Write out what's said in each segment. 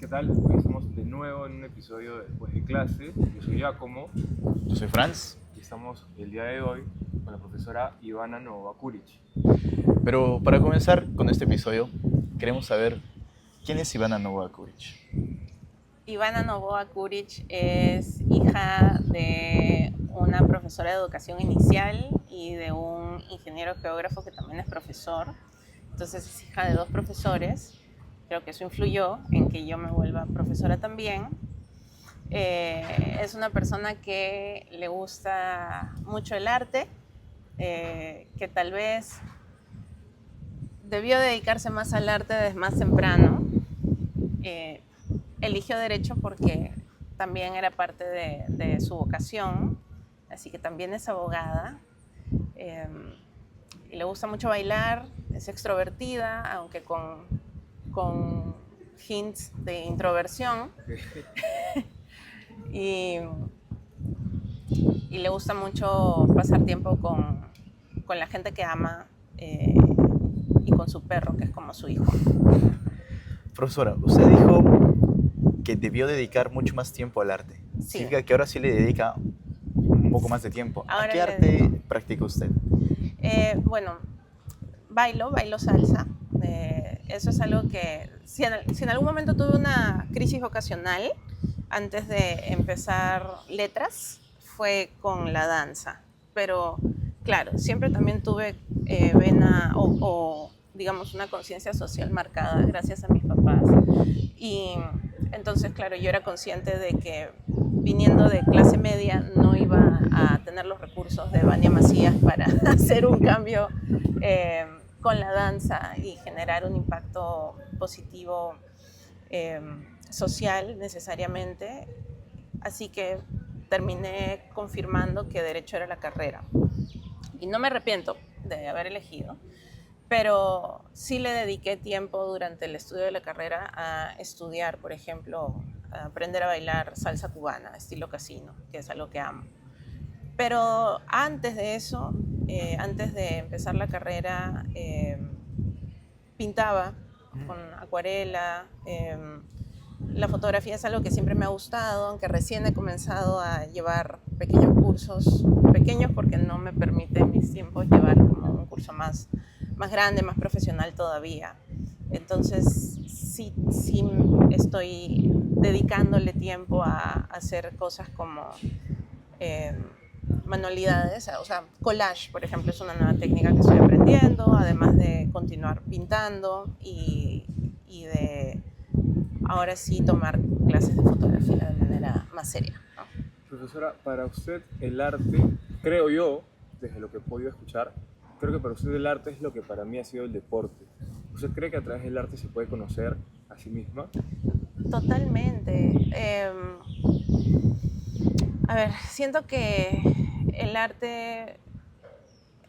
¿qué tal? Hoy estamos de nuevo en un episodio de Después de clase. Yo soy Giacomo Yo soy Franz, y estamos el día de hoy con la profesora Ivana Novakuric. pero para comenzar con este episodio, queremos saber quién es Ivana Novakuric. Ivana Novoa Kuric es hija de una profesora de educación inicial y de un ingeniero geógrafo que también es profesor. Entonces es hija de dos profesores. Creo que eso influyó en que yo me vuelva profesora también. Es una persona que le gusta mucho el arte, que tal vez debió dedicarse más al arte desde más temprano. Eligió Derecho porque también era parte de su vocación, así que también es abogada. Y le gusta mucho bailar, es extrovertida, aunque con hints de introversión. y le gusta mucho pasar tiempo con la gente que ama y con su perro, que es como su hijo. Profesora, usted dijo que debió dedicar mucho más tiempo al arte. Sí. Significa que ahora sí le dedica un poco más de tiempo. ¿A Ahora qué le arte dedico. practica usted? Bueno, bailo salsa. Eso es algo que, si en algún momento tuve una crisis vocacional, antes de empezar letras, fue con la danza. Pero claro, siempre también tuve vena o digamos una conciencia social marcada gracias a mis papás. Y entonces, claro, yo era consciente de que viniendo de clase media no iba a tener los recursos de Vania Macías para hacer un cambio con la danza y generar un impacto positivo social necesariamente. Así que terminé confirmando que Derecho era la carrera. Y no me arrepiento de haber elegido, pero sí le dediqué tiempo durante el estudio de la carrera a estudiar, por ejemplo, a aprender a bailar salsa cubana, estilo casino, que es algo que amo. Pero antes de eso, antes de empezar la carrera, pintaba con acuarela. La fotografía es algo que siempre me ha gustado, aunque recién he comenzado a llevar pequeños cursos, pequeños porque no me permite en mis tiempos llevar como un curso más grande, más profesional todavía. Entonces sí estoy dedicándole tiempo a hacer cosas como manualidades, o sea, collage, por ejemplo, es una nueva técnica que estoy aprendiendo, además de continuar pintando y de ahora sí tomar clases de fotografía de manera más seria, ¿no? Profesora, para usted el arte, creo yo, desde lo que he podido escuchar, creo que para usted el arte es lo que para mí ha sido el deporte. ¿Usted cree que a través del arte se puede conocer a sí misma? Totalmente. A ver, siento que el arte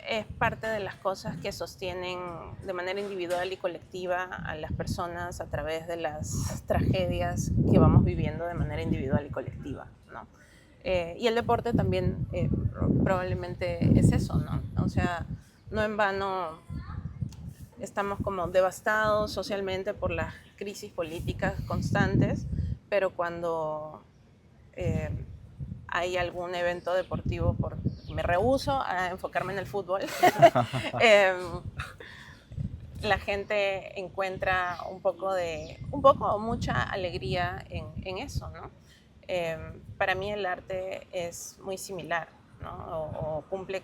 es parte de las cosas que sostienen de manera individual y colectiva a las personas a través de las tragedias que vamos viviendo de manera individual y colectiva, ¿no? Y el deporte también probablemente es eso, ¿no? O sea, no en vano estamos como devastados socialmente por las crisis políticas constantes, pero cuando hay algún evento deportivo, me rehúso a enfocarme en el fútbol, la gente encuentra un poco o mucha alegría en eso, ¿no? Para mí el arte es muy similar, ¿no? O cumple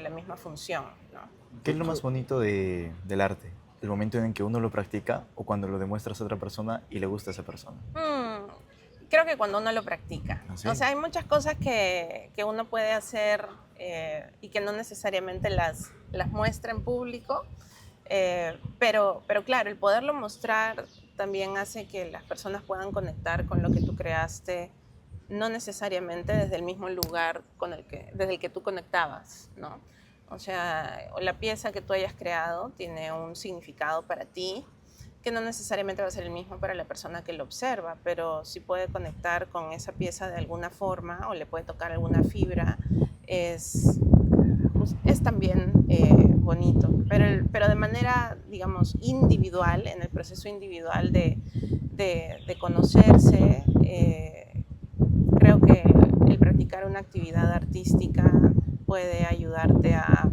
la misma función, ¿no? ¿Qué es lo más bonito del arte? ¿El momento en el que uno lo practica o cuando lo demuestras a otra persona y le gusta a esa persona? Creo que cuando uno lo practica. ¿Ah, sí? O sea, hay muchas cosas que uno puede hacer y que no necesariamente las muestra en público, pero claro, el poderlo mostrar también hace que las personas puedan conectar con lo que tú creaste, no necesariamente desde el mismo lugar desde el que tú conectabas, ¿no? O sea, la pieza que tú hayas creado tiene un significado para ti, que no necesariamente va a ser el mismo para la persona que lo observa, pero si puede conectar con esa pieza de alguna forma o le puede tocar alguna fibra, es también bonito, pero de manera, digamos, individual, en el proceso individual de de conocerse. Creo que el practicar una actividad artística puede ayudarte a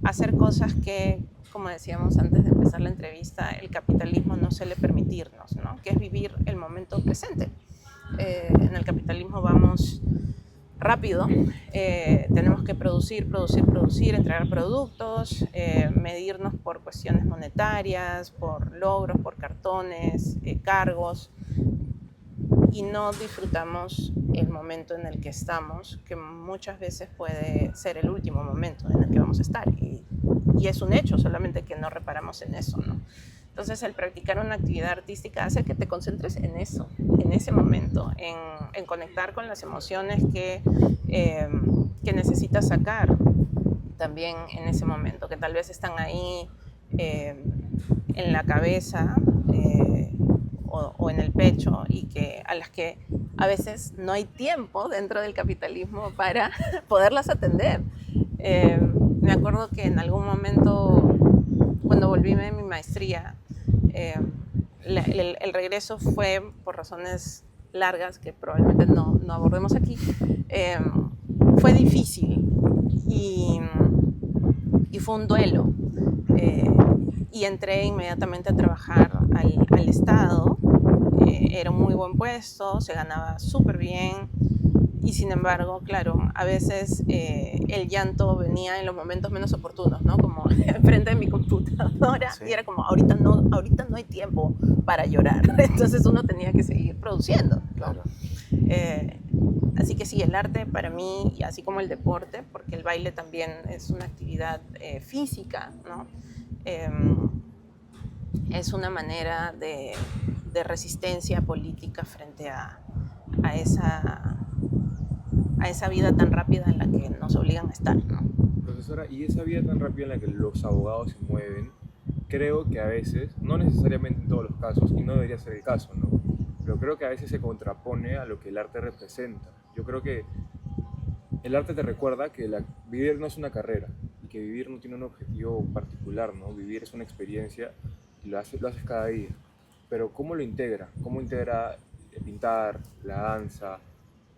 hacer cosas que, como decíamos antes de empezar la entrevista, el capitalismo no suele permitirnos, ¿no? Que es vivir el momento presente. En el capitalismo vamos rápido, tenemos que producir, entregar productos, medirnos por cuestiones monetarias, por logros, por cartones, cargos, y no disfrutamos el momento en el que estamos, que muchas veces puede ser el último momento en el que vamos a estar, y es un hecho, solamente que no reparamos en eso, ¿no? Entonces, el practicar una actividad artística hace que te concentres en eso, en ese momento, en conectar con las emociones que necesitas sacar también en ese momento, que tal vez están ahí en la cabeza o en el pecho, y que a las que a veces no hay tiempo dentro del capitalismo para poderlas atender. Me acuerdo que en algún momento, cuando volví de mi maestría, el regreso fue por razones largas que probablemente no abordemos aquí. Fue difícil y fue un duelo. Y entré inmediatamente a trabajar al Estado. Era un muy buen puesto, se ganaba súper bien, y sin embargo, claro, a veces el llanto venía en los momentos menos oportunos, ¿no? Como enfrente de mi computadora, sí. Y era como, ahorita no hay tiempo para llorar. Entonces uno tenía que seguir produciendo, ¿no? Claro. Así que sí, el arte para mí, y así como el deporte, porque el baile también es una actividad física, ¿no? Es una manera de resistencia política frente a esa vida tan rápida en la que nos obligan a estar, ¿no? Profesora, y esa vida tan rápida en la que los abogados se mueven, creo que a veces, no necesariamente en todos los casos, y no debería ser el caso, ¿no? Pero creo que a veces se contrapone a lo que el arte representa. Yo creo que el arte te recuerda que vivir no es una carrera, y que vivir no tiene un objetivo particular, ¿no? Vivir es una experiencia y lo haces cada día. Pero ¿cómo lo integra? ¿Cómo integra pintar, la danza,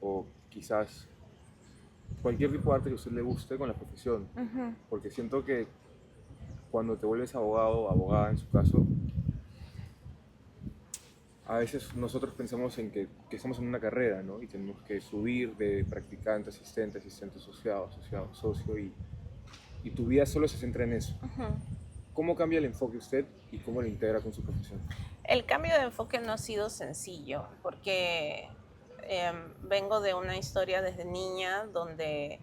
o quizás cualquier tipo de arte que a usted le guste con la profesión? Uh-huh. Porque siento que cuando te vuelves abogado o abogada en su caso, a veces nosotros pensamos en que estamos en una carrera, ¿no? Y tenemos que subir de practicante, asistente asociado, socio, y tu vida solo se centra en eso. Uh-huh. ¿Cómo cambia el enfoque usted y cómo lo integra con su profesión? El cambio de enfoque no ha sido sencillo, porque vengo de una historia desde niña donde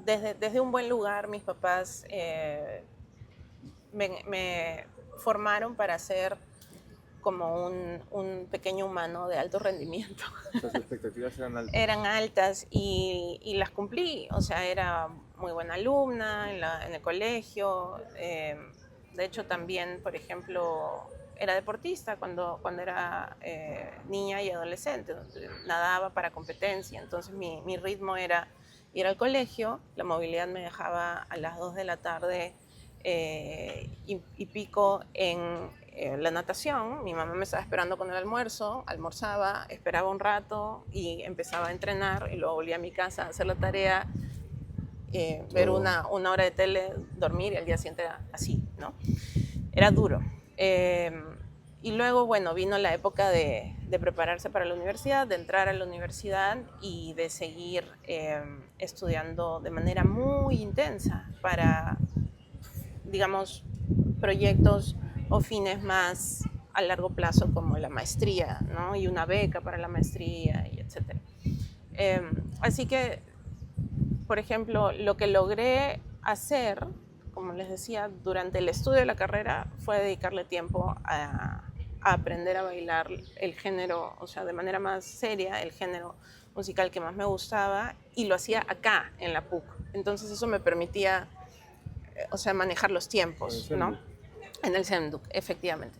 desde un buen lugar mis papás me formaron para ser como un pequeño humano de alto rendimiento. Las expectativas eran altas. Eran altas y las cumplí. O sea, era muy buena alumna en el colegio. De hecho, también, por ejemplo, era deportista cuando era niña y adolescente. Nadaba para competencia. Entonces, mi ritmo era ir al colegio. La movilidad me dejaba a las 2 de la tarde y pico en la natación. Mi mamá me estaba esperando con el almuerzo, almorzaba, esperaba un rato y empezaba a entrenar, y luego volvía a mi casa a hacer la tarea, ver una hora de tele, dormir, y al día siguiente era así, ¿no? Era duro. Y luego, bueno, vino la época de prepararse para la universidad, de entrar a la universidad y de seguir estudiando de manera muy intensa para, digamos, proyectos o fines más a largo plazo, como la maestría, ¿no? Y una beca para la maestría, y etc. Así que, por ejemplo, lo que logré hacer, como les decía, durante el estudio de la carrera, fue dedicarle tiempo a aprender a bailar el género, o sea, de manera más seria, el género musical que más me gustaba, y lo hacía acá, en la PUC. Entonces eso me permitía, o sea, manejar los tiempos, ¿no? En el CEMDUC, efectivamente.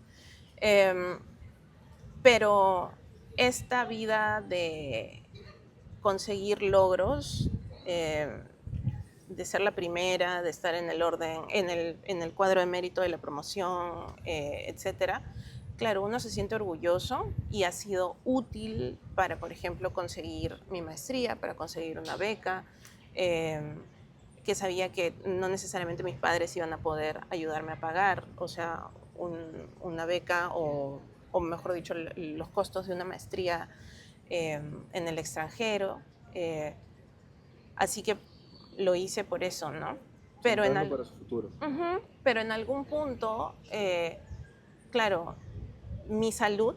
Pero esta vida de conseguir logros de ser la primera, de estar en el orden, en el cuadro de mérito de la promoción, etcétera, claro, uno se siente orgulloso y ha sido útil para, por ejemplo, conseguir mi maestría, para conseguir una beca, que sabía que no necesariamente mis padres iban a poder ayudarme a pagar, o sea, una beca o mejor dicho, los costos de una maestría en el extranjero. Así que lo hice por eso, ¿no? Pero para su futuro. pero en algún punto, claro, mi salud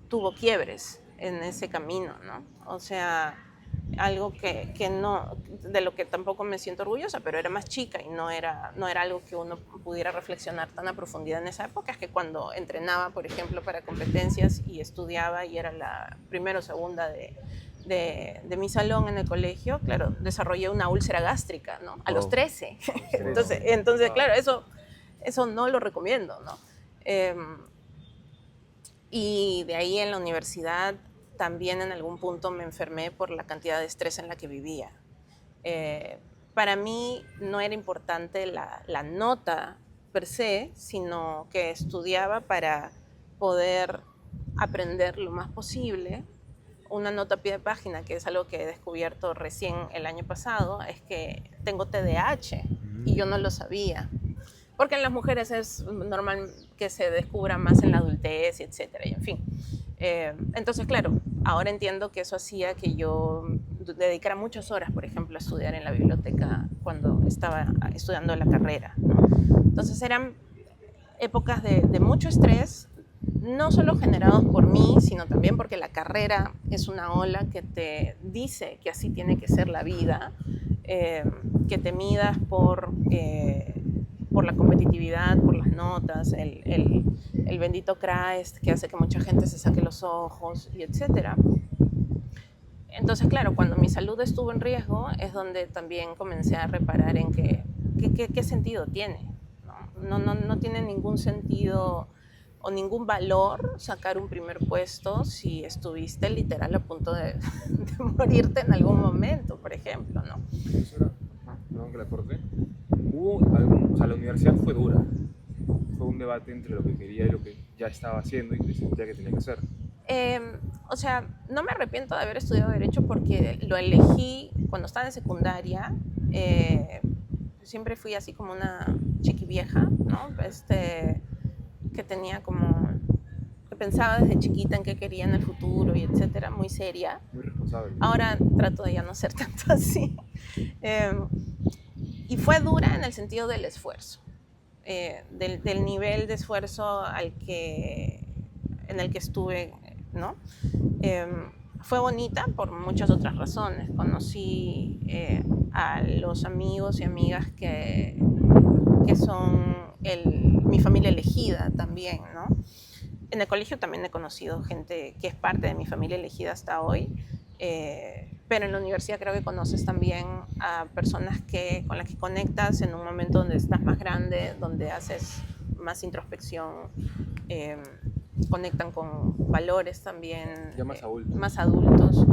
tuvo quiebres en ese camino, ¿no? O sea, algo que no, de lo que tampoco me siento orgullosa, pero era más chica y no era algo que uno pudiera reflexionar tan a profundidad en esa época. Es que cuando entrenaba, por ejemplo, para competencias y estudiaba y era la primera o segunda de mi salón en el colegio, claro, desarrollé una úlcera gástrica, ¿no? A los 13. Entonces, claro, eso no lo recomiendo, ¿no? Y de ahí en la universidad también en algún punto me enfermé por la cantidad de estrés en la que vivía. Para mí no era importante la nota per se, sino que estudiaba para poder aprender lo más posible. Una nota a pie de página, que es algo que he descubierto recién el año pasado, es que tengo TDAH y yo no lo sabía. Porque en las mujeres es normal que se descubra más en la adultez, etcétera, y en fin. Entonces, claro, ahora entiendo que eso hacía que yo dedicara muchas horas, por ejemplo, a estudiar en la biblioteca cuando estaba estudiando la carrera, ¿no? Entonces eran épocas de mucho estrés, no solo generados por mí, sino también porque la carrera es una ola que te dice que así tiene que ser la vida, que te midas por la competitividad, por las notas, el bendito CRAES que hace que mucha gente se saque los ojos, y etcétera. Entonces, claro, cuando mi salud estuvo en riesgo es donde también comencé a reparar en qué sentido tiene. No tiene ningún sentido o ningún valor sacar un primer puesto si estuviste literal a punto de morirte en algún momento, por ejemplo, ¿no? Perdón que la corte. O sea, la universidad fue dura. Fue un debate entre lo que quería y lo que ya estaba haciendo y que sentía que tenía que hacer. O sea, no me arrepiento de haber estudiado Derecho porque lo elegí cuando estaba en secundaria. Siempre fui así como una chiquivieja, ¿no? Que tenía como... que pensaba desde chiquita en qué quería en el futuro y etcétera, muy seria. Muy responsable. Ahora trato de ya no ser tanto así. Y fue dura en el sentido del esfuerzo, del nivel de esfuerzo en el que estuve, ¿no? Fue bonita por muchas otras razones. Conocí a los amigos y amigas que son mi familia elegida también, ¿no? En el colegio también he conocido gente que es parte de mi familia elegida hasta hoy, pero en la universidad creo que conoces también a personas con las que conectas en un momento donde estás más grande, donde haces más introspección, conectan con valores también ya más adultos.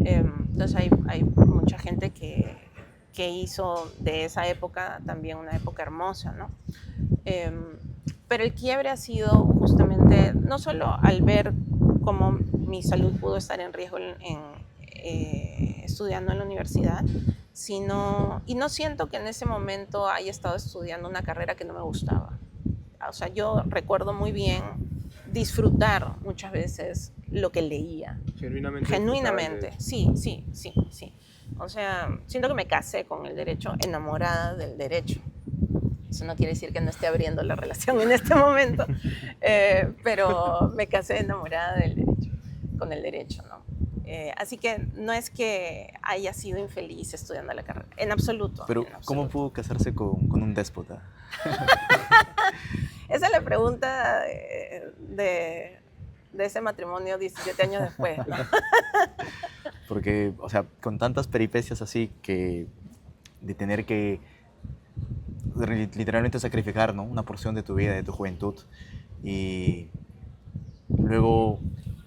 Entonces hay mucha gente que hizo de esa época también una época hermosa, ¿no? Pero el quiebre ha sido justamente, no solo al ver cómo mi salud pudo estar en riesgo estudiando en la universidad, y no siento que en ese momento haya estado estudiando una carrera que no me gustaba. O sea, yo recuerdo muy bien disfrutar muchas veces lo que leía. Genuinamente, sí. O sea, siento que me casé con el derecho, enamorada del derecho. Eso no quiere decir que no esté abriendo la relación en este momento, pero me casé enamorada del derecho, con el derecho, ¿no? Así que no es que haya sido infeliz estudiando la carrera, en absoluto. Pero, en absoluto. ¿cómo pudo casarse con un déspota? Esa es la pregunta de ese matrimonio 17 años después, ¿no? Porque, o sea, con tantas peripecias así de tener que literalmente sacrificar, ¿no?, una porción de tu vida, de tu juventud. Y luego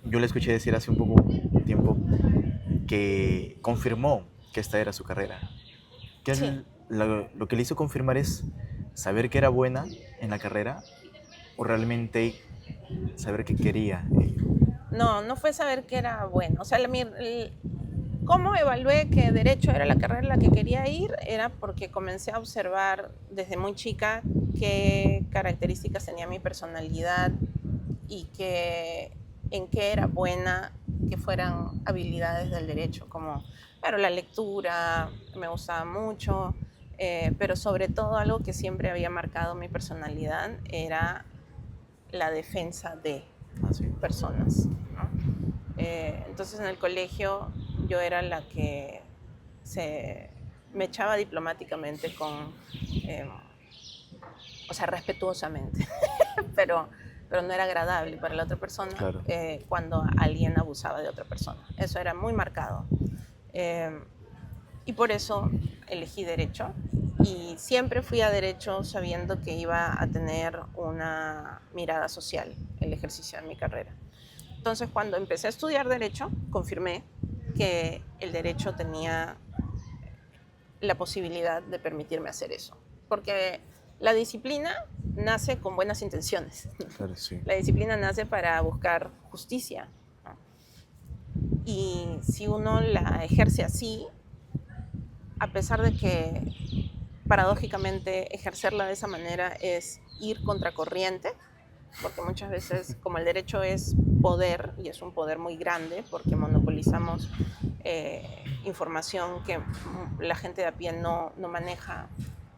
yo le escuché decir hace un poco tiempo que confirmó que esta era su carrera. Sí. lo que le hizo confirmar es saber que era buena en la carrera o realmente saber que quería. No, no fue saber que era bueno. O sea, cómo evalué que derecho era la carrera en la que quería ir era porque comencé a observar desde muy chica qué características tenía mi personalidad y en qué era buena, que fueran habilidades del derecho, como, claro, la lectura me gustaba mucho, pero sobre todo algo que siempre había marcado mi personalidad era la defensa de personas, ¿no? Entonces en el colegio yo era la que me echaba diplomáticamente o sea, respetuosamente, pero no era agradable para la otra persona, claro. Cuando alguien abusaba de otra persona. Eso era muy marcado. Y por eso elegí derecho y siempre fui a derecho sabiendo que iba a tener una mirada social el ejercicio de mi carrera. Entonces, cuando empecé a estudiar derecho, confirmé que el derecho tenía la posibilidad de permitirme hacer eso, porque la disciplina nace con buenas intenciones. Claro, sí. La disciplina nace para buscar justicia, ¿no? Y si uno la ejerce así, a pesar de que paradójicamente ejercerla de esa manera es ir contracorriente, porque muchas veces, como el derecho es poder, y es un poder muy grande, porque monopolizamos información que la gente de a pie no maneja,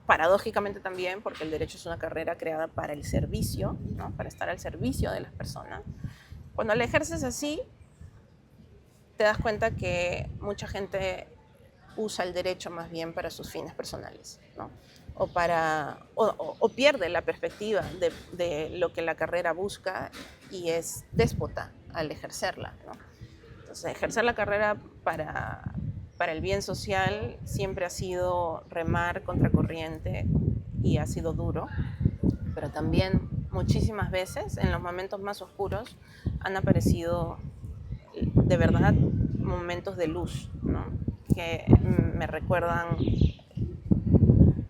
paradójicamente también, porque el derecho es una carrera creada para el servicio, ¿no? Para estar al servicio de las personas. Cuando la ejerces así, te das cuenta que mucha gente usa el derecho más bien para sus fines personales, ¿no? O pierde la perspectiva de lo que la carrera busca y es déspota al ejercerla, ¿no? Entonces, ejercer la carrera para el bien social siempre ha sido remar contracorriente y ha sido duro, pero también muchísimas veces en los momentos más oscuros han aparecido de verdad momentos de luz, ¿no? Que me recuerdan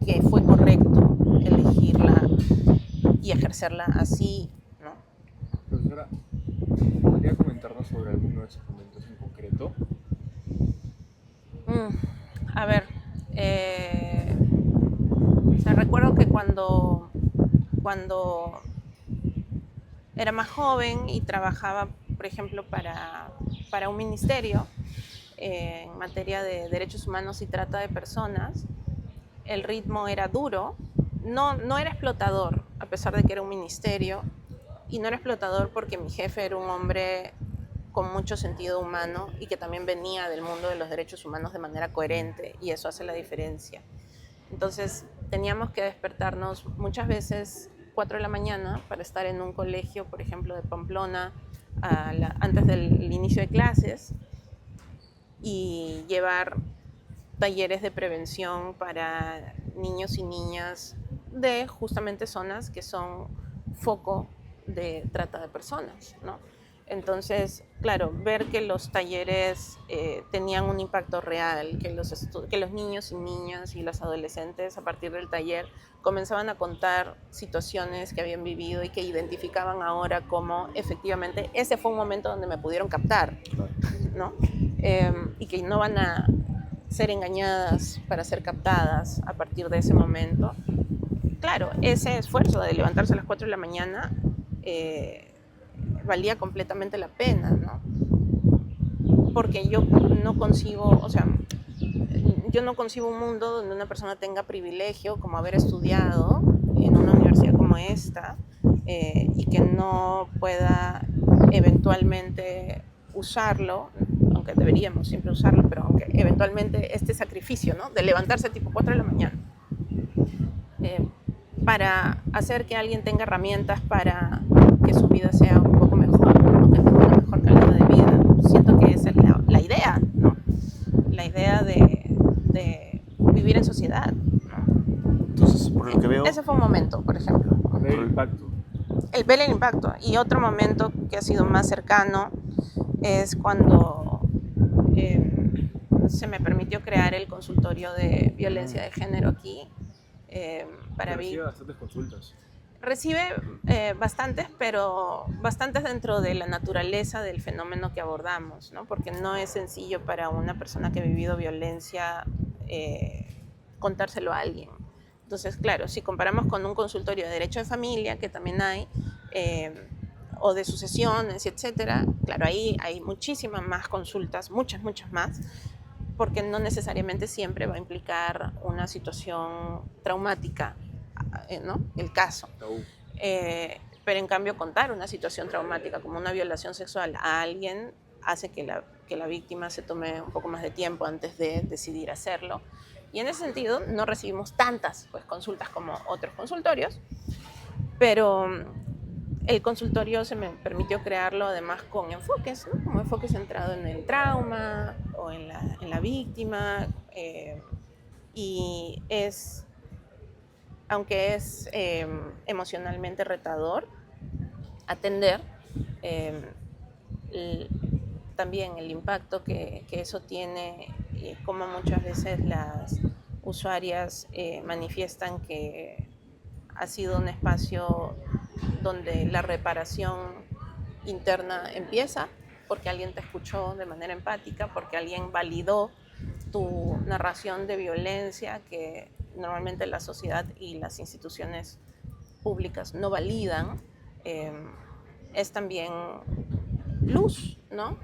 que fue correcto elegirla y ejercerla así, ¿no? Profesora, ¿podría comentarnos sobre alguno de esos momentos en concreto? A ver, o sea, recuerdo que cuando era más joven y trabajaba, por ejemplo, para un ministerio en materia de derechos humanos y trata de personas, el ritmo era duro, no era explotador, a pesar de que era un ministerio, y no era explotador porque mi jefe era un hombre con mucho sentido humano y que también venía del mundo de los derechos humanos de manera coherente, y eso hace la diferencia. Entonces teníamos que despertarnos muchas veces 4 de la mañana para estar en un colegio, por ejemplo, de Pamplona, antes del inicio de clases, y llevar talleres de prevención para niños y niñas de justamente zonas que son foco de trata de personas, ¿no? Entonces, claro, ver que los talleres tenían un impacto real, que los niños y niñas y los adolescentes a partir del taller comenzaban a contar situaciones que habían vivido y que identificaban ahora como efectivamente ese fue un momento donde me pudieron captar, ¿no? Y que no van a ser engañadas para ser captadas a partir de ese momento. Claro, ese esfuerzo de levantarse a las 4 de la mañana valía completamente la pena, ¿no? Porque yo no concibo, o sea, yo no concibo un mundo donde una persona tenga privilegio como haber estudiado en una universidad como esta y que no pueda eventualmente usarlo, aunque deberíamos siempre usarlo, pero aunque eventualmente este sacrificio, ¿no? De levantarse tipo 4 de la mañana para hacer que alguien tenga herramientas para que su vida sea un poco mejor, ¿no? Que tenga una mejor calidad de vida. Siento que esa es la idea, ¿no? La idea de vivir en sociedad, ¿no? Entonces, por lo que veo... Ese fue un momento, por ejemplo. Ver el impacto. El ver el impacto. Y otro momento que ha sido más cercano es cuando se me permitió crear el consultorio de violencia de género aquí. Para Recibe bastantes consultas. Recibe bastantes, pero bastantes dentro de la naturaleza del fenómeno que abordamos, ¿no? Porque no es sencillo para una persona que ha vivido violencia contárselo a alguien. Entonces, claro, si comparamos con un consultorio de derecho de familia, que también hay, o de sucesiones, etcétera, claro, ahí hay muchísimas más consultas, muchas más, porque no necesariamente siempre va a implicar una situación traumática, ¿no? El caso. Pero en cambio contar una situación traumática como una violación sexual a alguien hace que la víctima se tome un poco más de tiempo antes de decidir hacerlo. Y en ese sentido no recibimos tantas pues, consultas como otros consultorios, pero el consultorio se me permitió crearlo además con enfoques, ¿no? Como enfoque centrado en el trauma o en la víctima, y es, aunque es emocionalmente retador atender, también el impacto que eso tiene, y cómo muchas veces las usuarias manifiestan que ha sido un espacio donde la reparación interna empieza, porque alguien te escuchó de manera empática, porque alguien validó tu narración de violencia que normalmente la sociedad y las instituciones públicas no validan. Es también luz, ¿no?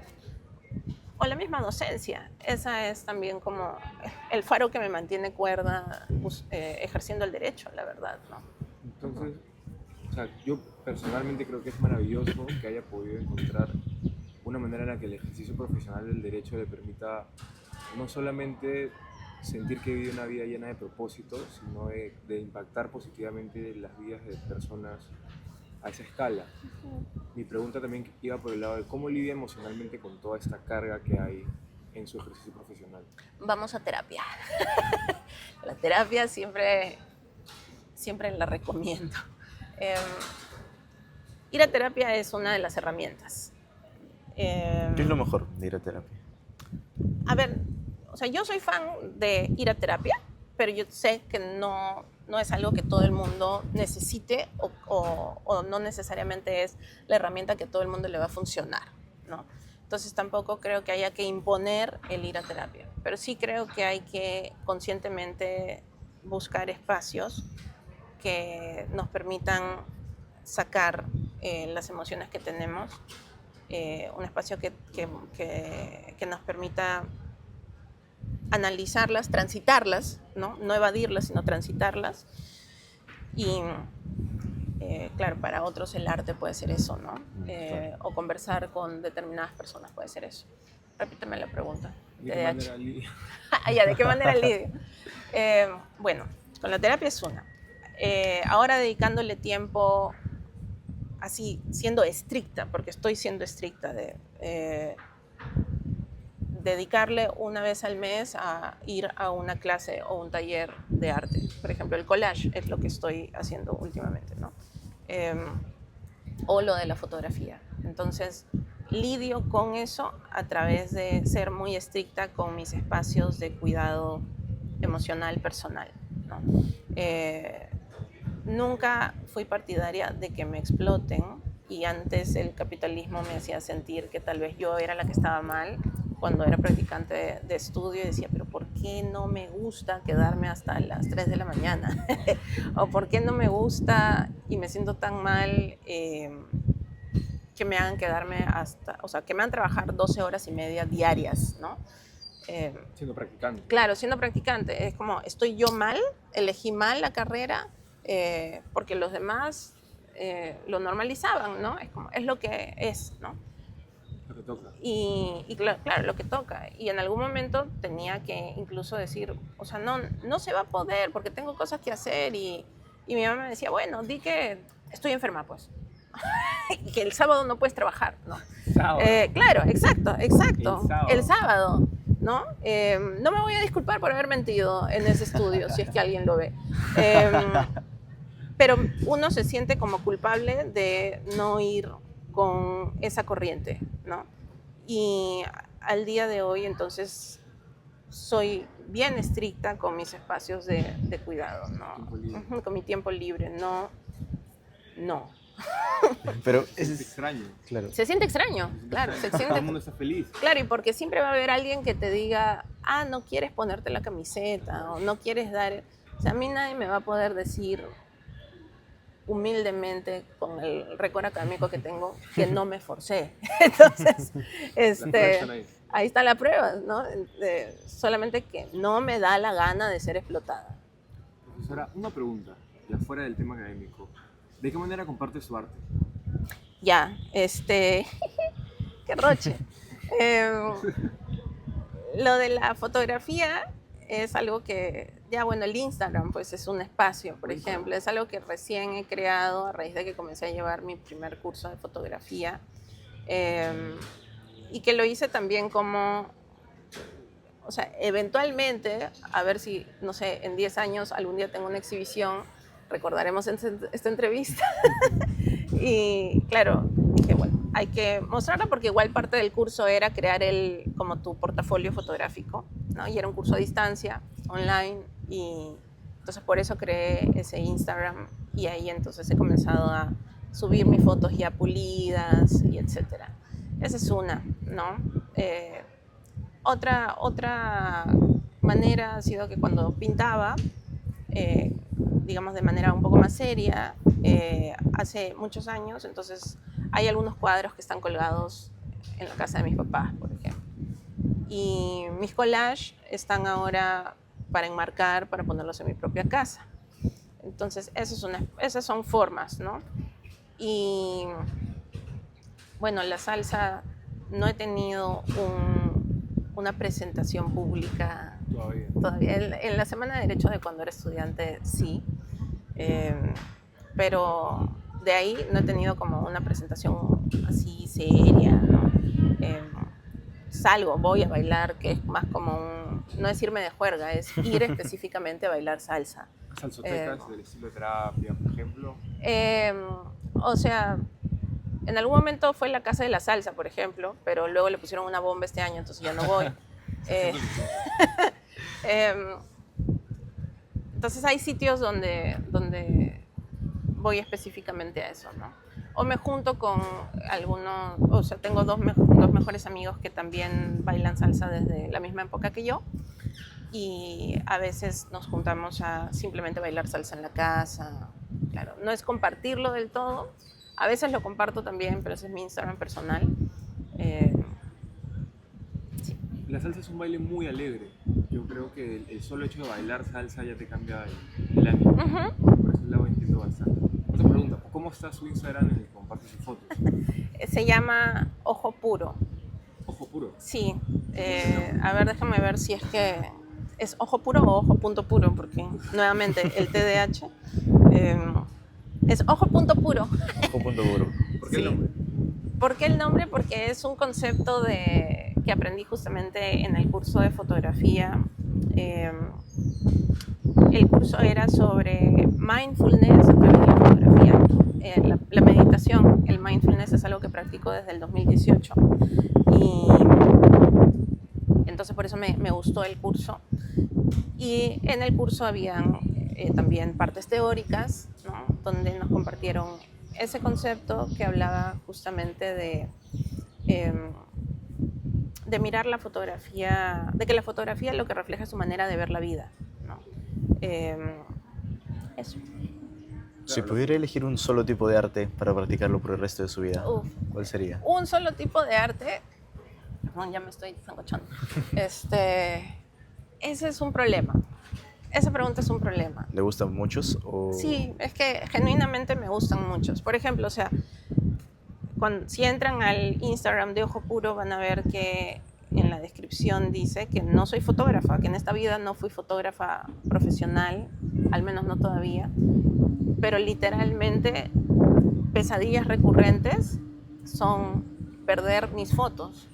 O la misma docencia. Esa es también como el faro que me mantiene cuerda ejerciendo el derecho, la verdad, ¿no? Entonces, o sea, yo personalmente creo que es maravilloso que haya podido encontrar una manera en la que el ejercicio profesional del derecho le permita no solamente sentir que vive una vida llena de propósitos, sino de impactar positivamente las vidas de personas a esa escala. Mi pregunta también iba por el lado de cómo lidia emocionalmente con toda esta carga que hay en su ejercicio profesional. Vamos a terapia. La terapia siempre la recomiendo. Ir a terapia es una de las herramientas. ¿Qué es lo mejor de ir a terapia? A ver, o sea, yo soy fan de ir a terapia, pero yo sé que no es algo que todo el mundo necesite o no necesariamente es la herramienta que todo el mundo le va a funcionar, ¿no? Entonces tampoco creo que haya que imponer el ir a terapia, pero sí creo que hay que conscientemente buscar espacios que nos permitan sacar las emociones que tenemos, un espacio que nos permita analizarlas, transitarlas, no evadirlas, sino transitarlas. Y claro, para otros el arte puede ser eso, ¿no? O conversar con determinadas personas puede ser eso. Repíteme la pregunta. ¿De qué manera lidia? ¿De qué manera lidio? Bueno, con la terapia es una. Ahora dedicándole tiempo, así, siendo estricta, porque estoy siendo estricta, dedicarle una vez al mes a ir a una clase o un taller de arte. Por ejemplo, el collage es lo que estoy haciendo últimamente, ¿no? O lo de la fotografía. Entonces, lidio con eso a través de ser muy estricta con mis espacios de cuidado emocional personal, ¿no? Nunca fui partidaria de que me exploten, y antes el capitalismo me hacía sentir que tal vez yo era la que estaba mal cuando era practicante de estudio, y decía, pero ¿por qué no me gusta quedarme hasta las 3 de la mañana? ¿O por qué no me gusta y me siento tan mal que me hagan quedarme hasta, o sea, que me hagan trabajar 12 horas y media diarias, ¿no? Siendo practicante. Claro, siendo practicante. Es como, estoy yo mal, elegí mal la carrera, porque los demás lo normalizaban, ¿no? Es como, es lo que es, ¿no? Lo que toca. Y claro, lo que toca. Y en algún momento tenía que incluso decir, o sea, no se va a poder porque tengo cosas que hacer. Y mi mamá me decía, bueno, di que estoy enferma, pues. Y que el sábado no puedes trabajar, ¿no? Sábado. Claro, exacto. El sábado, ¿no? No me voy a disculpar por haber mentido en ese estudio, si es que alguien lo ve. Pero uno se siente como culpable de no ir con esa corriente, ¿no? Y al día de hoy, entonces, soy bien estricta con mis espacios de cuidado, ¿no? Tiempo libre. Ujú, con mi tiempo libre, no. Pero Es es extraño. claro. Se siente extraño, claro, se Todo el siente. mundo está feliz. Claro, y porque siempre va a haber alguien que te diga, ah, no quieres ponerte la camiseta o no quieres dar. O sea, a mí nadie me va a poder decir humildemente, con el récord académico que tengo, que no me esforcé. Entonces, Las pruebas están ahí. ahí está la prueba, ¿no? Solamente que no me da la gana de ser explotada. Profesora, una pregunta, ya fuera del tema académico. ¿De qué manera comparte su arte? Ya, qué roche. Lo de la fotografía es algo que, ya bueno, el Instagram pues es un espacio, por ejemplo, es algo que recién he creado a raíz de que comencé a llevar mi primer curso de fotografía y que lo hice también como, o sea, eventualmente, a ver si, no sé, en 10 años algún día tengo una exhibición, recordaremos esta entrevista. Y claro, dije, bueno, hay que mostrarla porque igual parte del curso era crear como tu portafolio fotográfico, ¿no? Y era un curso a distancia, online, y entonces por eso creé ese Instagram y ahí entonces he comenzado a subir mis fotos ya pulidas y etcétera. Esa es una, ¿no? Otra manera ha sido que cuando pintaba, digamos de manera un poco más seria, hace muchos años, entonces hay algunos cuadros que están colgados en la casa de mis papás, por ejemplo. Y mis collages están ahora para enmarcar, para ponerlos en mi propia casa. Entonces, esas son formas, ¿no? Y bueno, la salsa no he tenido una presentación pública todavía. En la Semana de Derecho de cuando era estudiante, sí. Pero de ahí no he tenido como una presentación así seria, ¿no? Salgo, voy a bailar, que es más como no es irme de juerga, es ir específicamente a bailar salsa. Salsotecas del estilo terapia, por ejemplo. O sea, en algún momento fue la Casa de la Salsa, por ejemplo, pero luego le pusieron una bomba este año, entonces ya no voy. Entonces hay sitios donde voy específicamente a eso, ¿no? O me junto con algunos, o sea, tengo dos mejores amigos que también bailan salsa desde la misma época que yo y a veces nos juntamos a simplemente bailar salsa en la casa. Claro, no es compartirlo del todo, a veces lo comparto también, pero ese es mi Instagram personal. Sí. La salsa es un baile muy alegre. Yo creo que el solo hecho de bailar salsa ya te cambia el ánimo. Por ese lado entiendo bastante. Otra pregunta, ¿cómo está su Instagram en el que comparte sus fotos? Se llama Ojo Puro. Ojo puro. Sí. A ver, déjame ver si es que es Ojo Puro o Ojo Punto Puro, porque nuevamente el TDAH es Ojo Punto Puro. Ojo punto puro. ¿Por qué el nombre? ¿Por qué el nombre? Porque es un concepto que aprendí justamente en el curso de fotografía. El curso era sobre mindfulness a través de la fotografía. La meditación, el mindfulness es algo que practico desde el 2018. Y entonces por eso me gustó el curso. Y en el curso habían también partes teóricas, ¿no? Donde nos compartieron ese concepto que hablaba justamente de mirar la fotografía, de que la fotografía lo que refleja es su manera de ver la vida, ¿no? Eso. Si pudiera elegir un solo tipo de arte para practicarlo por el resto de su vida, ¿cuál sería? Un solo tipo de arte, perdón, ya me estoy zancochando. Ese es un problema. Esa pregunta es un problema. ¿Le gustan muchos? O... Sí, es que genuinamente me gustan muchos. Por ejemplo, o sea, si entran al Instagram de Ojo Puro van a ver que en la descripción dice que no soy fotógrafa, que en esta vida no fui fotógrafa profesional, al menos no todavía, pero literalmente pesadillas recurrentes son perder mis fotos,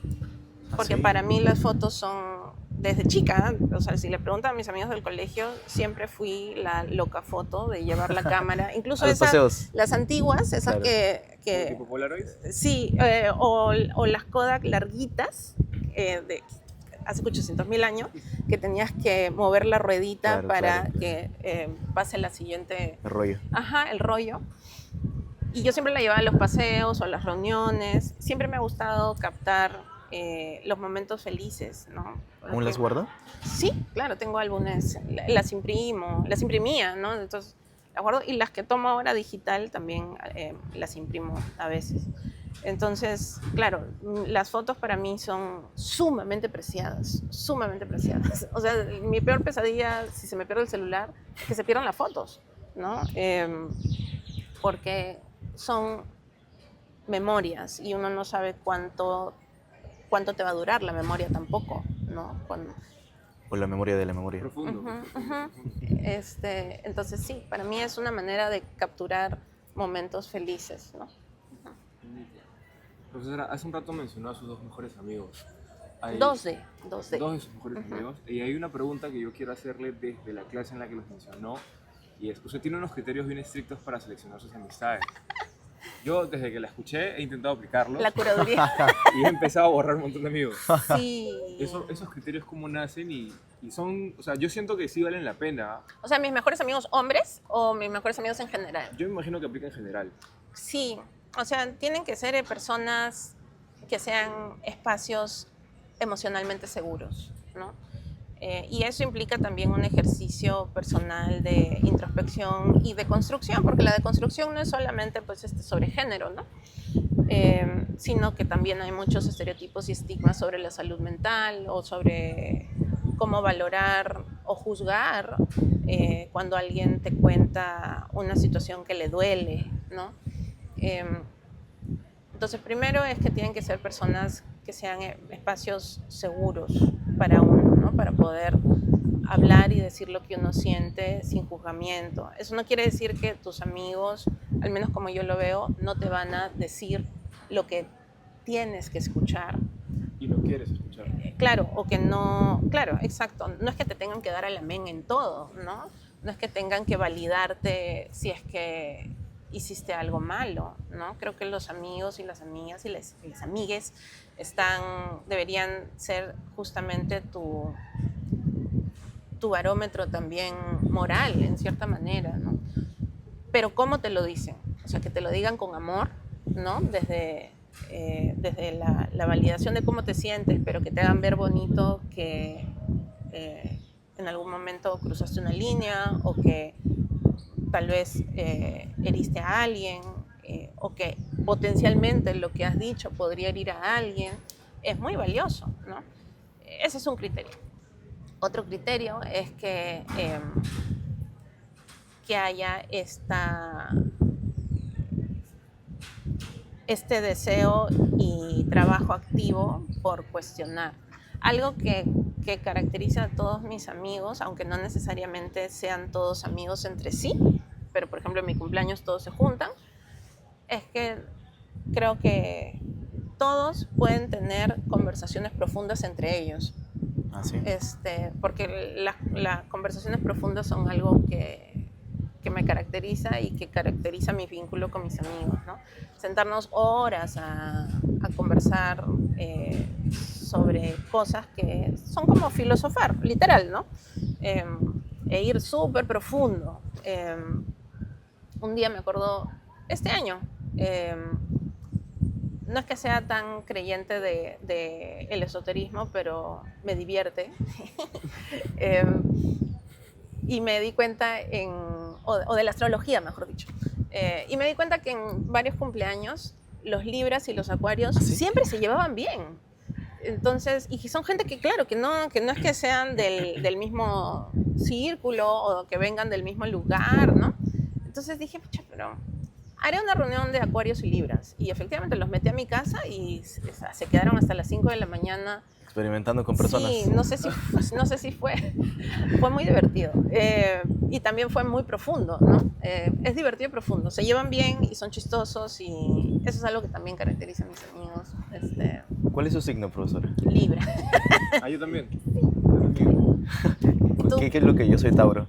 porque ¿Sí? para mí las fotos son desde chica, o sea, si le preguntan a mis amigos del colegio, siempre fui la loca foto de llevar la cámara, incluso A los paseos. las antiguas, esas Claro. que ¿Tipo Polaroid? sí, o las Kodak larguitas, hace 800.000 años, que tenías que mover la ruedita Claro, para claro. que pase la siguiente, El rollo. ajá, el rollo. Y yo siempre la llevaba a los paseos o a las reuniones. Siempre me ha gustado captar los momentos felices, ¿no? ¿Aún las guarda? Sí, claro, tengo álbumes, las imprimo, las imprimía, ¿no? Entonces, las guardo y las que tomo ahora digital también las imprimo a veces. Entonces, claro, las fotos para mí son sumamente preciadas, sumamente preciadas. O sea, mi peor pesadilla, si se me pierde el celular, es que se pierdan las fotos, ¿no? Porque son memorias y uno no sabe cuánto te va a durar la memoria tampoco, ¿no? O la memoria de la memoria. Profundo. Ujú. Entonces sí, para mí es una manera de capturar momentos felices, ¿no? Profesora, hace un rato mencionó a sus dos mejores amigos. Hay Dos de. dos de sus mejores amigos. Y hay una pregunta que yo quiero hacerle desde la clase en la que los mencionó. Y es, usted tiene unos criterios bien estrictos para seleccionar sus amistades. Yo, desde que la escuché, he intentado aplicarlos. La curaduría. Y he empezado a borrar un montón de amigos. Sí. Esos criterios, ¿cómo nacen? Y son, o sea, yo siento que sí valen la pena. O sea, mis mejores amigos hombres o mis mejores amigos en general. Yo me imagino que aplica en general. Sí, o sea, tienen que ser personas que sean espacios emocionalmente seguros, ¿no? Y eso implica también un ejercicio personal de introspección y de construcción, porque la deconstrucción no es solamente pues, sobre género, ¿no? Sino que también hay muchos estereotipos y estigmas sobre la salud mental o sobre cómo valorar o juzgar cuando alguien te cuenta una situación que le duele, ¿no? Entonces, primero es que tienen que ser personas que sean espacios seguros para uno, ¿no? Para poder hablar y decir lo que uno siente sin juzgamiento. Eso no quiere decir que tus amigos, al menos como yo lo veo, no te van a decir lo que tienes que escuchar. Y no quieres escuchar. Claro, o que no, claro, exacto. No es que te tengan que dar el amén en todo, ¿no? No es que tengan que validarte si es que hiciste algo malo, ¿no? Creo que los amigos y las amigas y las amigues deberían ser justamente tu barómetro también moral, en cierta manera, ¿no? Pero ¿cómo te lo dicen? O sea, que te lo digan con amor, ¿no? Desde la validación de cómo te sientes, pero que te hagan ver bonito que en algún momento cruzaste una línea o que tal vez heriste a alguien o que potencialmente lo que has dicho podría herir a alguien, es muy valioso, ¿no? Ese es un criterio. Otro criterio es que haya este deseo y trabajo activo por cuestionar. Algo que caracteriza a todos mis amigos, aunque no necesariamente sean todos amigos entre sí, pero por ejemplo en mi cumpleaños todos se juntan, es que creo que todos pueden tener conversaciones profundas entre ellos. Ah, sí. Porque las conversaciones profundas son algo que me caracteriza y que caracteriza mi vínculo con mis amigos, ¿no? Sentarnos horas a conversar sobre cosas que son como filosofar, literal, ¿no? E ir súper profundo. Un día me acuerdo, este año, no es que sea tan creyente de el esoterismo, pero me divierte. Y me di cuenta o de la astrología, mejor dicho. Y me di cuenta que en varios cumpleaños los Libras y los Acuarios siempre se llevaban bien. Entonces, y son gente que, claro, que no es que sean del mismo círculo o que vengan del mismo lugar, ¿no? Entonces dije, pucha, pero haré una reunión de Acuarios y Libras. Y efectivamente los metí a mi casa y se quedaron hasta las 5 de la mañana. Experimentando con personas. Sí, no sé si fue muy divertido. Y también fue muy profundo, ¿no? Es divertido y profundo. Se llevan bien y son chistosos y eso es algo que también caracteriza a mis amigos. ¿Cuál es su signo, profesora? Libra. Ah, yo también. ¿Tú? ¿Qué es lo que yo soy, Tauro?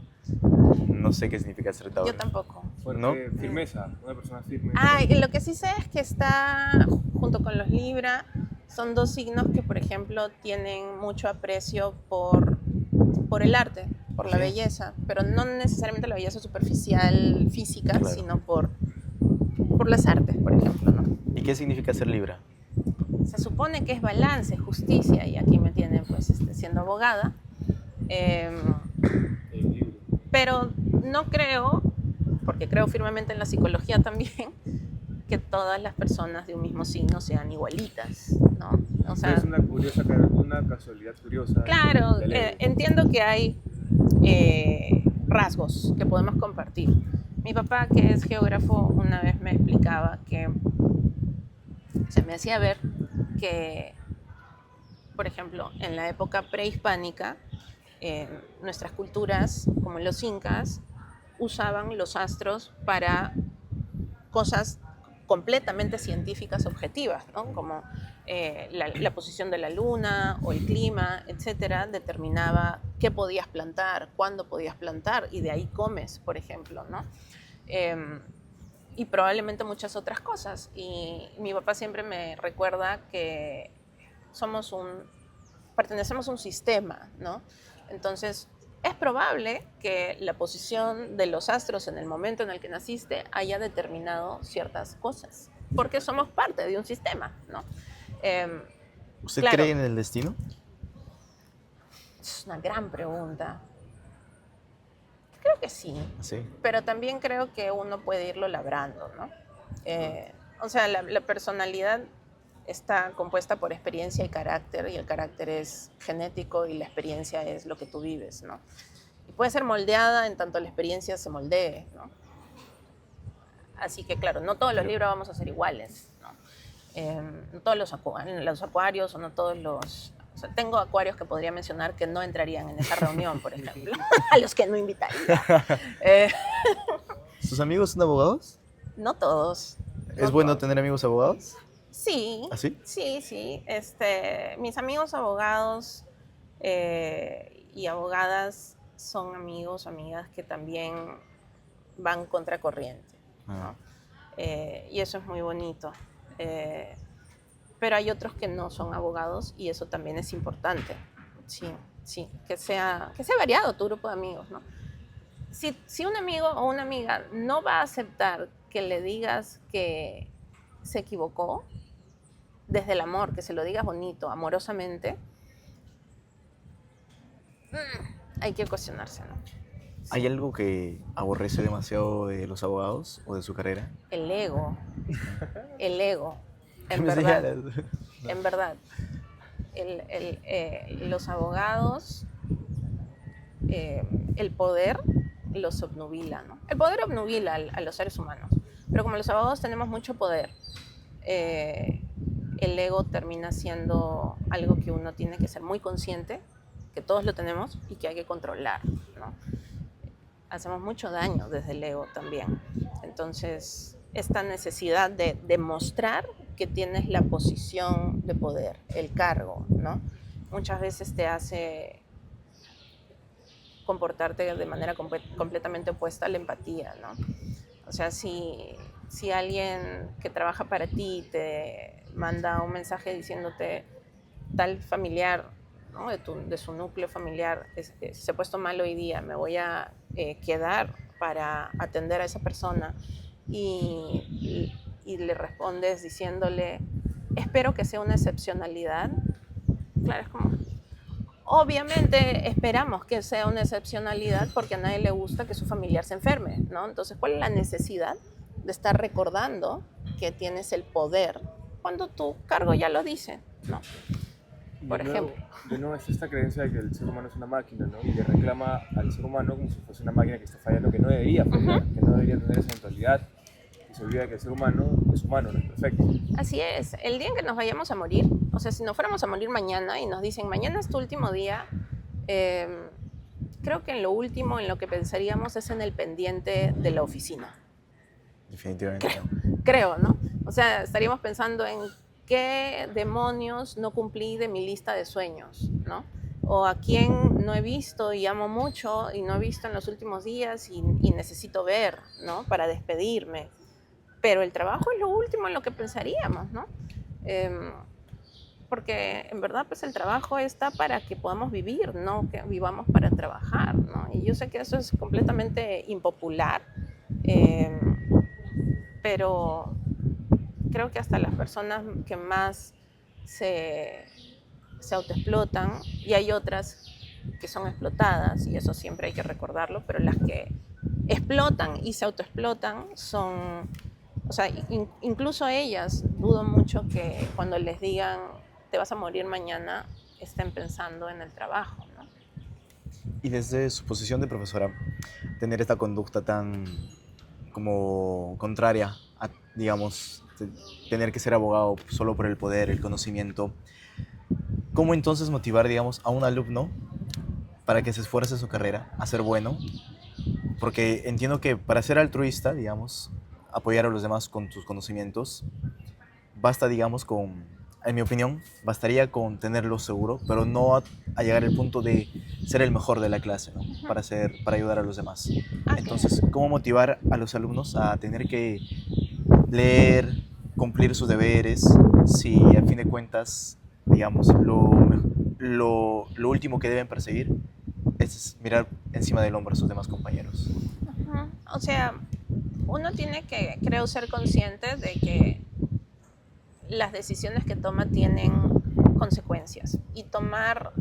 No sé qué significa ser Tauro. Yo tampoco. Fuerte, ¿No? firmeza, una persona firme. Ah, y lo que sí sé es que está junto con los Libra, son dos signos que, por ejemplo, tienen mucho aprecio por el arte, por la Sí. belleza, pero no necesariamente la belleza superficial, física, Claro. sino por las artes, por ejemplo, ¿no? ¿Y qué significa ser Libra? Se supone que es balance, justicia, y aquí me tienen pues siendo abogada. El libro. Pero no creo, porque creo firmemente en la psicología también, que todas las personas de un mismo signo sean igualitas, ¿no? O sea, Es una casualidad curiosa. claro, del ego. entiendo que hay rasgos que podemos compartir. Mi papá, que es geógrafo, una vez me explicaba que se me hacía ver que, por ejemplo, en la época prehispánica, nuestras culturas, como los incas, usaban los astros para cosas completamente científicas objetivas, ¿no? Como la posición de la luna o el clima, etcétera, determinaba qué podías plantar, cuándo podías plantar, y de ahí comes, por ejemplo, ¿no? Y probablemente muchas otras cosas. Y mi papá siempre me recuerda que pertenecemos a un sistema, ¿no? Entonces, es probable que la posición de los astros en el momento en el que naciste haya determinado ciertas cosas, porque somos parte de un sistema, ¿no? ¿Usted Claro. cree en el destino? Es una gran pregunta. Creo que sí, Sí. pero también creo que uno puede irlo labrando, ¿no? O sea, la personalidad está compuesta por experiencia y carácter, y el carácter es genético y la experiencia es lo que tú vives, ¿no? Y puede ser moldeada en tanto la experiencia se moldee, ¿no? Así que, claro, no todos los libros vamos a ser iguales, ¿no? No todos los acuarios o no todos los... O sea, tengo acuarios que podría mencionar que no entrarían en esa reunión, por ejemplo, a los que no invitaría. ¿Sus amigos son abogados? No todos. ¿Es No bueno todos. tener amigos abogados? Sí, ¿Así? sí. Mis amigos abogados y abogadas son amigos, amigas que también van contracorriente, Ah. y eso es muy bonito. Pero hay otros que no son abogados y eso también es importante. Sí, que sea variado tu grupo de amigos, ¿no? Si un amigo o una amiga no va a aceptar que le digas que se equivocó, desde el amor, que se lo digas bonito, amorosamente, hay que cuestionarse, ¿no? ¿Hay algo que aborrece demasiado de los abogados o de su carrera? El ego, ¿Qué en me verdad, señalas? en verdad. Los abogados, el poder los obnubila, ¿no? El poder obnubila a los seres humanos, pero como los abogados tenemos mucho poder, el ego termina siendo algo que uno tiene que ser muy consciente, que todos lo tenemos y que hay que controlar, ¿no? Hacemos mucho daño desde el ego también. Entonces, esta necesidad de demostrar que tienes la posición de poder, el cargo, ¿no? Muchas veces te hace comportarte de manera completamente opuesta a la empatía, ¿no? O sea, si alguien que trabaja para ti te manda un mensaje diciéndote tal familiar, ¿no? de su núcleo familiar se ha puesto mal hoy día, me voy a quedar para atender a esa persona, y le respondes diciéndole, espero que sea una excepcionalidad. Claro, es como, obviamente esperamos que sea una excepcionalidad porque a nadie le gusta que su familiar se enferme, ¿no? Entonces, ¿cuál es la necesidad de estar recordando que tienes el poder cuando tu cargo ya lo dice, ¿no? Por ejemplo. De nuevo está esta creencia de que el ser humano es una máquina, ¿no? Y le reclama al ser humano como si fuese una máquina que está fallando, que no debería fallar, que no debería tener esa mentalidad. Y se olvida que el ser humano es humano, no es perfecto. Así es. El día en que nos vayamos a morir, o sea, si nos fuéramos a morir mañana y nos dicen, mañana es tu último día, creo que en lo último en lo que pensaríamos es en el pendiente de la oficina. Definitivamente. Creo, ¿no? O sea, estaríamos pensando en qué demonios no cumplí de mi lista de sueños, ¿no? O a quién no he visto y amo mucho y no he visto en los últimos días y necesito ver, ¿no? Para despedirme. Pero el trabajo es lo último en lo que pensaríamos, ¿no? porque en verdad pues el trabajo está para que podamos vivir, no que vivamos para trabajar, ¿no? Y yo sé que eso es completamente impopular, eh, pero creo que hasta las personas que más se, se autoexplotan, y hay otras que son explotadas, y eso siempre hay que recordarlo, pero las que explotan y se autoexplotan son, o sea, incluso ellas, dudo mucho que cuando les digan te vas a morir mañana, estén pensando en el trabajo, ¿no? Y desde su posición de profesora, tener esta conducta tan como contraria a, digamos, tener que ser abogado solo por el poder, el conocimiento, ¿cómo entonces motivar, digamos, a un alumno para que se esfuerce en su carrera, a ser bueno? Porque entiendo que para ser altruista, digamos, apoyar a los demás con tus conocimientos, basta, digamos, con, en mi opinión, bastaría con tenerlo seguro, pero no a llegar al punto de ser el mejor de la clase, ¿no? Para ayudar a los demás. Así es. Entonces, ¿cómo motivar a los alumnos a tener que leer, cumplir sus deberes, si a fin de cuentas, digamos, lo último que deben perseguir es mirar encima del hombro a sus demás compañeros? Ujú. O sea, uno tiene que, creo, ser consciente de que las decisiones que toma tienen consecuencias. Y tomar,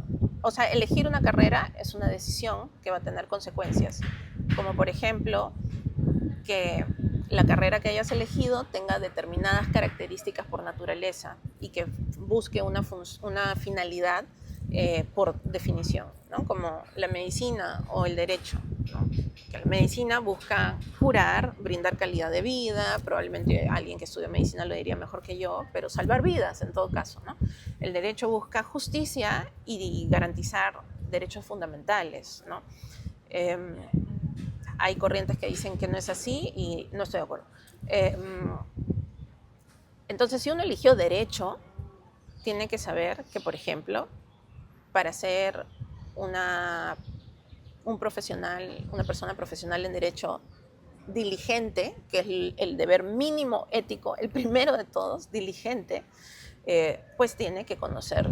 o sea, elegir una carrera es una decisión que va a tener consecuencias. Como por ejemplo, que la carrera que hayas elegido tenga determinadas características por naturaleza y que busque una finalidad por definición, ¿no? Como la medicina o el derecho, ¿no? Que la medicina busca curar, brindar calidad de vida, probablemente alguien que estudia medicina lo diría mejor que yo, pero salvar vidas en todo caso, ¿no? El derecho busca justicia y garantizar derechos fundamentales, ¿no? Hay corrientes que dicen que no es así y no estoy de acuerdo. Entonces, si uno eligió derecho, tiene que saber que, por ejemplo, para ser un profesional, una persona profesional en derecho diligente, que es el deber mínimo ético, el primero de todos, diligente, pues tiene que conocer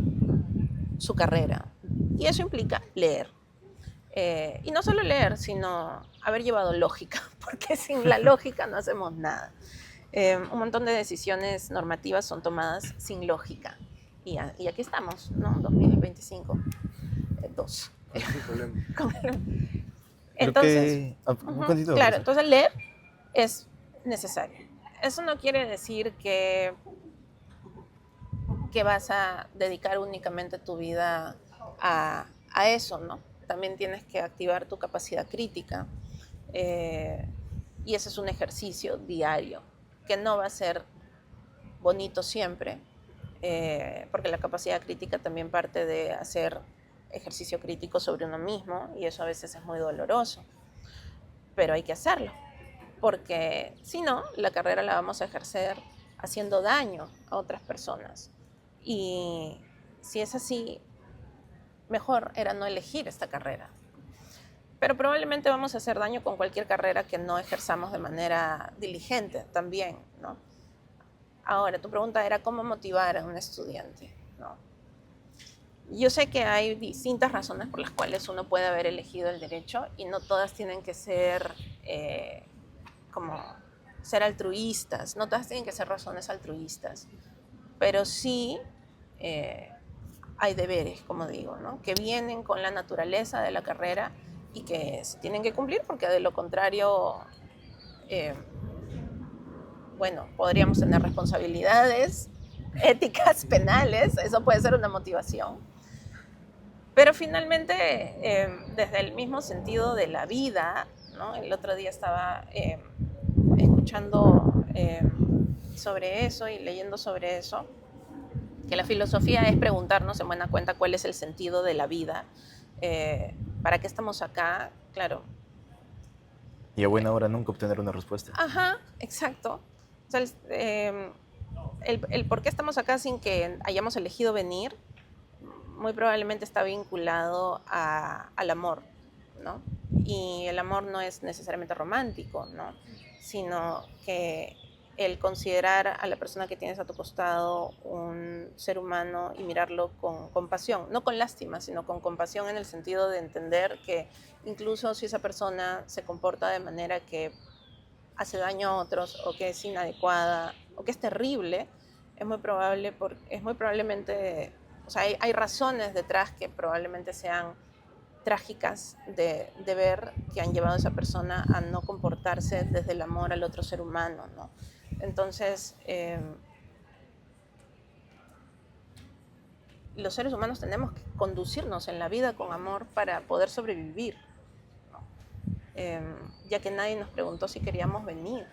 su carrera. Y eso implica leer. Y no solo leer, sino haber llevado lógica, porque sin la lógica no hacemos nada. Un montón de decisiones normativas son tomadas sin lógica. Y aquí estamos, ¿no? 2025, 2. Entonces, claro, entonces leer es necesario. Eso no quiere decir que vas a dedicar únicamente tu vida a eso, ¿no? También tienes que activar tu capacidad crítica, y ese es un ejercicio diario que no va a ser bonito siempre, porque la capacidad crítica también parte de hacer ejercicio crítico sobre uno mismo y eso a veces es muy doloroso, pero hay que hacerlo, porque si no, la carrera la vamos a ejercer haciendo daño a otras personas y si es así, mejor era no elegir esta carrera. Pero probablemente vamos a hacer daño con cualquier carrera que no ejerzamos de manera diligente también, ¿no? Ahora, tu pregunta era cómo motivar a un estudiante, ¿no? Yo sé que hay distintas razones por las cuales uno puede haber elegido el derecho y no todas tienen que ser como ser altruistas, no todas tienen que ser razones altruistas, pero sí hay deberes, como digo, ¿no? Que vienen con la naturaleza de la carrera y que se tienen que cumplir porque de lo contrario, bueno, podríamos tener responsabilidades éticas, penales, eso puede ser una motivación. Pero finalmente, desde el mismo sentido de la vida, ¿no? El otro día estaba escuchando sobre eso y leyendo sobre eso, que la filosofía es preguntarnos en buena cuenta cuál es el sentido de la vida, para qué estamos acá, claro. Y a buena hora nunca obtener una respuesta. Ajá, exacto. O sea, el por qué estamos acá sin que hayamos elegido venir, muy probablemente está vinculado al amor, ¿no? Y el amor no es necesariamente romántico, ¿no? Sino que el considerar a la persona que tienes a tu costado un ser humano y mirarlo con compasión, no con lástima, sino con compasión en el sentido de entender que incluso si esa persona se comporta de manera que hace daño a otros o que es inadecuada o que es terrible, es muy probablemente, o sea, hay razones detrás que probablemente sean trágicas de ver que han llevado a esa persona a no comportarse desde el amor al otro ser humano, ¿no? Entonces, los seres humanos tenemos que conducirnos en la vida con amor para poder sobrevivir, ¿no? Ya que nadie nos preguntó si queríamos venir.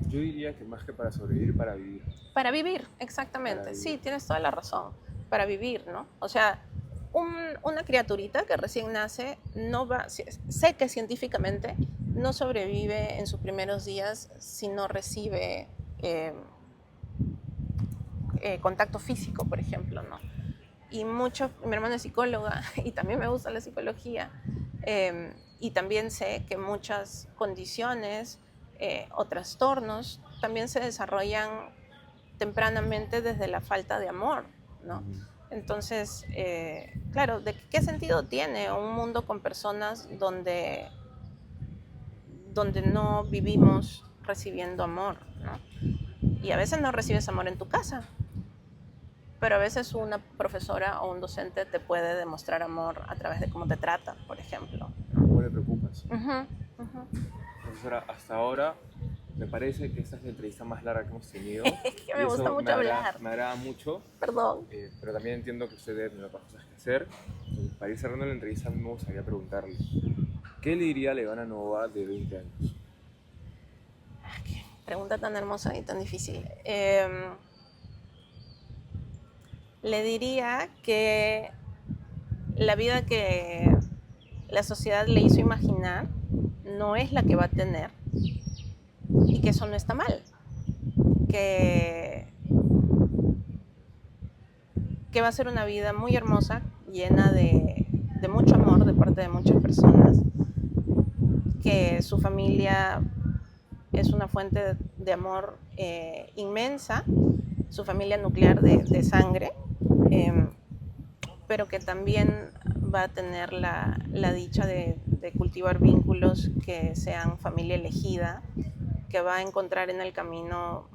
Yo diría que más que para sobrevivir, para vivir. Para vivir, exactamente. Para vivir. Sí, tienes toda la razón. Para vivir, ¿no? O sea, una criaturita que recién nace no va, sé que científicamente no sobrevive en sus primeros días si no recibe contacto físico, por ejemplo, ¿no? Y mi hermana es psicóloga y también me gusta la psicología, y también sé que muchas condiciones o trastornos también se desarrollan tempranamente desde la falta de amor, ¿no? Entonces, claro, ¿de qué sentido tiene un mundo con personas donde no vivimos recibiendo amor, ¿no? Y a veces no recibes amor en tu casa, pero a veces una profesora o un docente te puede demostrar amor a través de cómo te trata, por ejemplo. ¿Cómo te preocupas? Uh-huh. Profesora, hasta ahora me parece que esta es la entrevista más larga que hemos tenido. Es que me gusta mucho hablar. Me agrada mucho. Perdón. Pero también entiendo que usted debe tener otras cosas que hacer. Entonces, para ir cerrando la entrevista, a mí me gustaría preguntarle, ¿qué le diría a la Ivana Nova de 20 años? Qué pregunta tan hermosa y tan difícil. Le diría que la vida que la sociedad le hizo imaginar no es la que va a tener y que eso no está mal. Que va a ser una vida muy hermosa, llena de mucho amor de parte de muchas personas, que su familia es una fuente de amor inmensa, su familia nuclear de sangre, pero que también va a tener la dicha de cultivar vínculos que sean familia elegida, que va a encontrar en el camino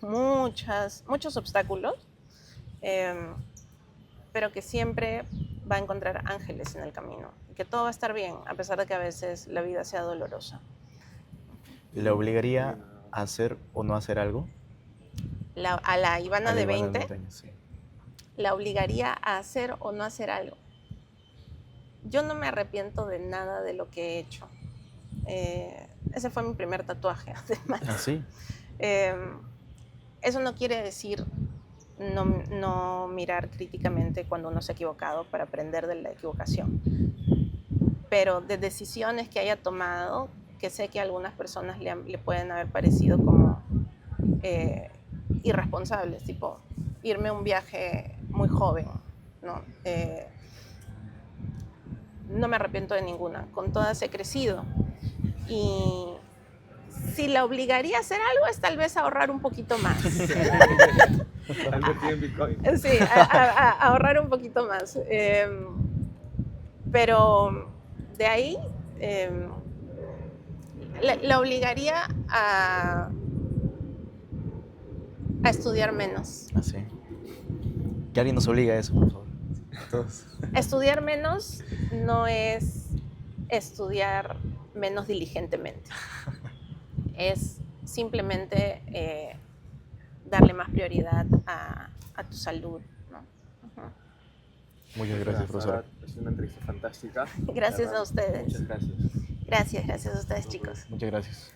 muchos obstáculos, pero que siempre va a encontrar ángeles en el camino, que todo va a estar bien, a pesar de que a veces la vida sea dolorosa. ¿Le obligaría a hacer o no hacer algo? A la Ivana de 20, años, sí. la obligaría a hacer o no hacer algo. Yo no me arrepiento de nada de lo que he hecho. Ese fue mi primer tatuaje, además. ¿Ah, sí? Eso no quiere decir no mirar críticamente cuando uno se ha equivocado para aprender de la equivocación. Pero de decisiones que haya tomado, que sé que a algunas personas le pueden haber parecido como irresponsables, tipo irme a un viaje muy joven, ¿no? No me arrepiento de ninguna, con todas he crecido. Y si la obligaría a hacer algo es tal vez ahorrar un poquito más. Sí, a ahorrar un poquito más. Pero de ahí la obligaría a estudiar menos. ¿Ah, sí? Que alguien nos obligue a eso, por favor. Todos. Estudiar menos no es estudiar menos diligentemente. Es simplemente darle más prioridad a tu salud, ¿no? Uh-huh. Muchas gracias, profesora. Es una entrevista fantástica. Gracias a ustedes. Muchas gracias. Gracias a ustedes, chicos. Muchas gracias.